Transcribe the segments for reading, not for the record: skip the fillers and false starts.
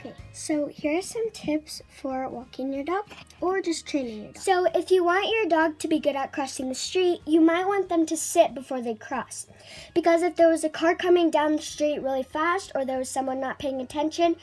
Okay, so here are some tips for walking your dog or just training your dog. So if you want your dog to be good at crossing the street, you might want them to sit before they cross. Because if there was a car coming down the street really fast or there was someone not paying attention,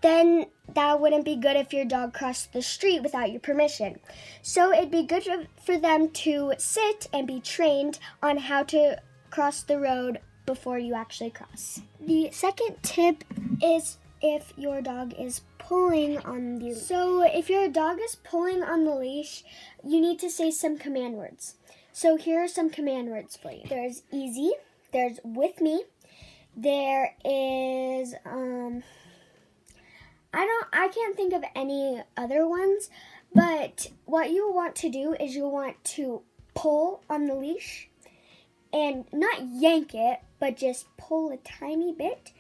then that wouldn't be good if your dog crossed the street without your permission. So it'd be good for them to sit and be trained on how to cross the road before you actually cross. The second tip is if your dog is pulling on the leash. So if your dog is pulling on the leash, you need to say some command words. So here are some command words for you. There's easy, there's with me, there is I can't think of any other ones, but what you want to do is you want to pull on the leash and not yank it, but just pull a tiny bit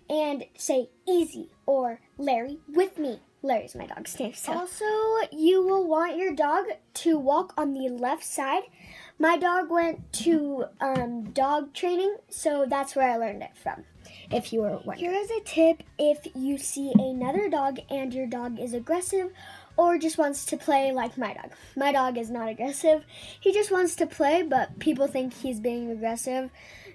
and say easy or Larry with me. Larry's my dog's name. So. Also, you will want your dog to walk on the left side. My dog went to dog training, so that's where I learned it from, if you were wondering. Here is a tip if you see another dog and your dog is aggressive or just wants to play like my dog. My dog is not aggressive. He just wants to play, but people think he's being aggressive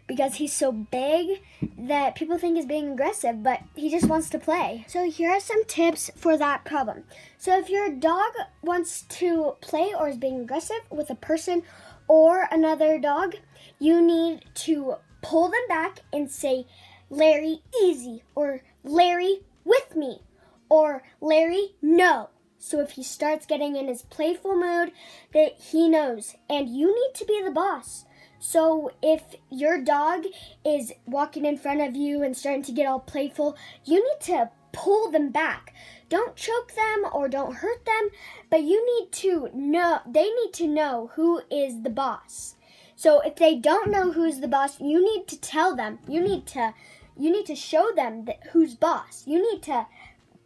because he's so big that people think he's being aggressive, but he just wants to play. So here are some tips for that problem. So if your dog wants to play or is being aggressive with a person or another dog, you need to pull them back and say, Larry, easy, or Larry, with me, or Larry, no. So if he starts getting in his playful mood, that he knows, and you need to be the boss. So if your dog is walking in front of you and starting to get all playful, you need to pull them back. Don't choke them or don't hurt them, but you need to know, they need to know who is the boss. So if they don't know who's the boss, you need to tell them. You need to show them who's boss. You need to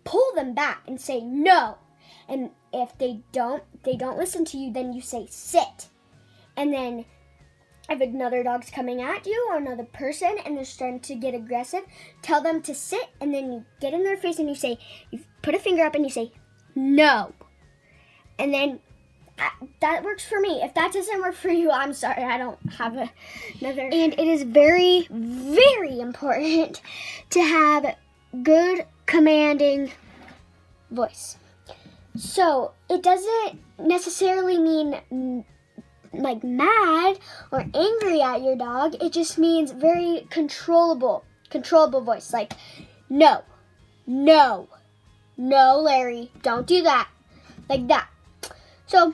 pull them back and say no. And if they don't listen to you, then you say sit. And then if another dog's coming at you or another person and they're starting to get aggressive, tell them to sit, and then you get in their face and you put a finger up and you say, no. And then that works for me. If that doesn't work for you, I'm sorry, I don't have another. And it is very, very important to have good commanding voice. So it doesn't necessarily mean like mad or angry at your dog. It just means very controllable voice, like no, Larry, don't do that, like that. So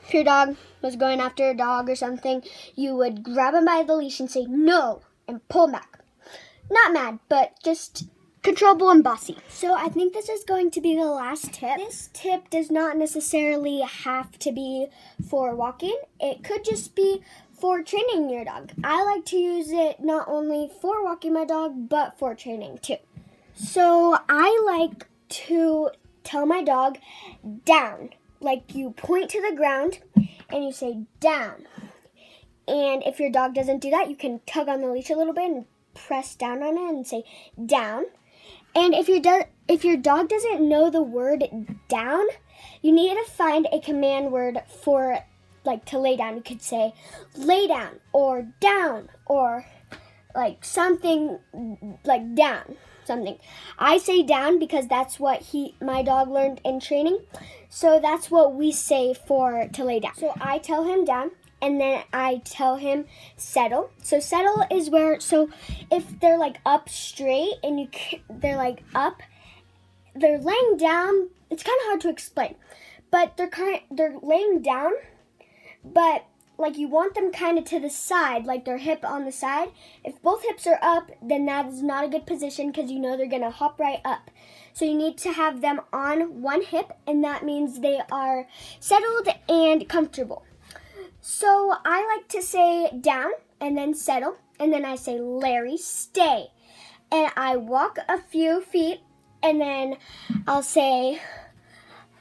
if your dog was going after a dog or something, you would grab him by the leash and say no and pull him back. Not mad, but just controllable and bossy. So I think this is going to be the last tip. This tip does not necessarily have to be for walking. It could just be for training your dog. I like to use it not only for walking my dog, but for training too. So I like to tell my dog down. Like you point to the ground and you say down. And if your dog doesn't do that, you can tug on the leash a little bit and press down on it and say down. And if your dog doesn't know the word down, you need to find a command word for like to lay down. You could say lay down or like something like down, something. I say down because that's what my dog learned in training. So that's what we say to lay down. So I tell him down. And then I tell him settle. So settle is so if they're like up straight and they're like up, they're laying down. It's kind of hard to explain, but they're laying down, but like you want them kind of to the side, like their hip on the side. If both hips are up, then that is not a good position because you know they're gonna hop right up. So you need to have them on one hip, and that means they are settled and comfortable. So I like to say down and then settle, and then I say, Larry, stay. And I walk a few feet, and then I'll say,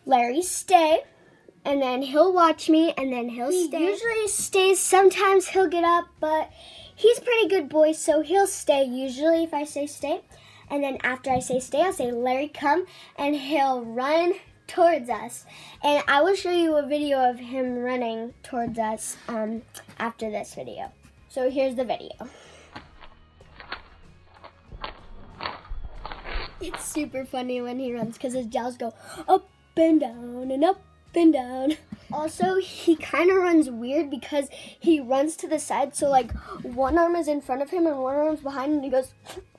Larry, stay. And then he'll watch me, and then he'll stay. He usually stays. Sometimes he'll get up, but he's a pretty good boy, so he'll stay usually if I say stay. And then after I say stay, I'll say, Larry, come, and he'll run towards us. And I will show you a video of him running towards us after this video. So here's the video. It's super funny when he runs because his jaws go up and down and up and down. Also, he kind of runs weird because he runs to the side, so like one arm is in front of him and one arm's behind, and he goes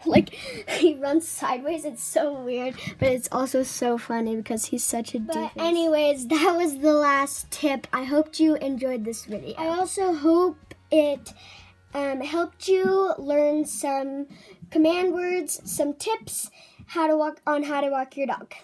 like he runs sideways. It's so weird, but it's also so funny because he's such a doofus. But anyways, that was the last tip. I hope you enjoyed this video. I also hope it helped you learn some command words, some tips how to walk your dog.